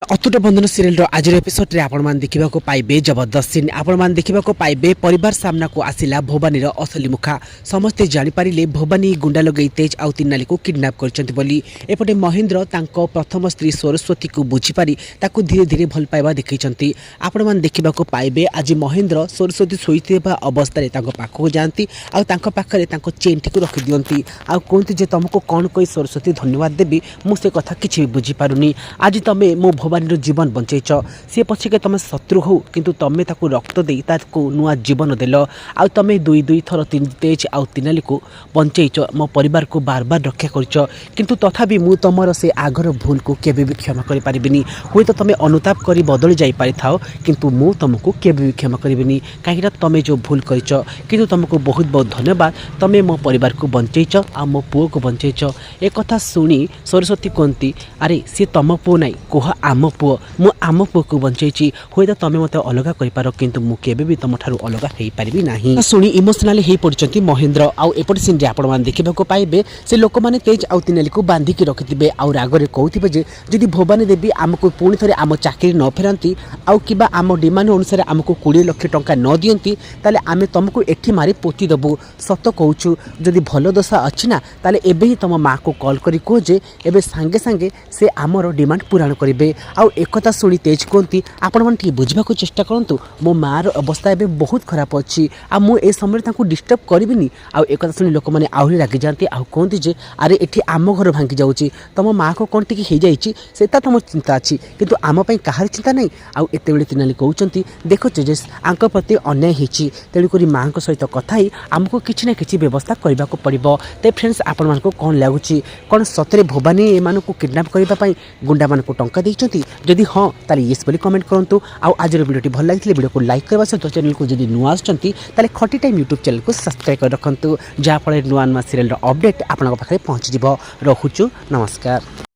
अतुट बंधन सीरियल आज एपिसोड रे आपण मान देखिबा को पाइबे जबरदस्त सीन आपण मान देखिबा को पाइबे परिवार सामना को आसिला भवानी रो असली मुखा समस्ते जानि पारिले भवानी गुंडा लगई तेज आउ तिन्नाली को किडनैप करचंती बोली एपटे महेंद्र तांको प्रथम स्त्री सरस्वती को बुझी पारी ताकू धीरे धीरे भल पाइबा देखैचंती आपण मान देखिबा को पाइबे आज महेंद्र सरस्वती सोईतेबा अवस्था रे तांको पाखो जानती आउ तांको पाखरे तांको चेनटी को रखि दियंती आउ कोनती जे तुमको कोन कोई सरस्वती धन्यवाद देबी मु से कथा किछि भी बुझी पारुनी आज तमे मो भवानी जीवन बंचैच सी पछे तुम शत्रु हो किंतु तमें ताकू रक्त दे ताकू नुआ जीवन देल आउ तमें दुई दुई थर तीन तेज आउ तिनाली को बंचैच मो परिवार को बार बार रक्षा करछ किंतु तथापि मु तुमर से आगर भूल को केबे भी क्षमा करि पारिबिनी होय तो तमें अनुताप करी बदली जाई पारि थाओ किंतु मु तुमको केबे भी क्षमा करिबिनी काहेकि तमें जो भूल करछ किंतु तुमको बहुत बहुत धन्यवाद तमें मो परिवार को बंचैच आ मो पुओ को बंचैच ए कथा सुनी सरस्वती कोंती अरे सी तम पुओ नाही कोह आम पुओ मु आम पुओ को बंचैची होय तो तमें मते अलगा करि पारो किंतु मु केबे भी तम ठारू अलगा हेई पारिबी नाही सुनी इमोशनल हेई पड़चंती महेंद्र आउ एपट सिन जे आपण मान देखिबा को पाइबे से लोक माने तेज आउ तिनाली को बांधी के रखिथिबे आउ रागरे कहउथिबे जे जदि भवानी देवी हमको पुणी थरे आम चाकरी न फेरंती आउ किबा आम डिमांड अनुसार हमको 20 लाख टंका न दियंती ताले आमे तुमको एठी मारी पोती दबु सत कहउछु जदि भलो दशा अछि ना ताले एबे ही तम मां को कॉल करी को जे एबे संगे संगे से आमर डिमांड पूरण करिवे आउ एकता शुणी तेज कहती आपण मैंने बुझा चेष्टा करूँ मो मार अवस्था एवं बहुत खराब अच्छी आ मुझे समय डिस्टर्ब करी आउ एक शुणी लोक मैंने आहरी रागी जाती आउ कहती जे अरे एठी आम घर भांगी जाऊँगी तुम माँ को कौन टी हो जाए से तुम चिंता अच्छी किंतु आमपाई कहार चिंता नहीं आउ एत तिनाली कहते देखुचे जे आंक प्रति अन्याय होती तेणुक माँ सहित कथा ही आमको किसी ना कि व्यवस्था करने को पड़ो तो फ्रेंड्स आपण मानक कौन लगुच कौन सतरे भवानी एम किडनैप करने गुंडा मान टंका देती जदि हाँ ताले येस बोली कमेंट करूँ आउ आज वीडियो भल लगी वीडियो को लाइक करवा सहित चैनल को जब नुआ आसुँच खटी टाइम यूट्यूब चैनल को सब्सक्राइब कर रखु जहाँफल नुआ नुआ सीरियल अपडेट आपंक पाखे पहुँचीज। रखुचु नमस्कार।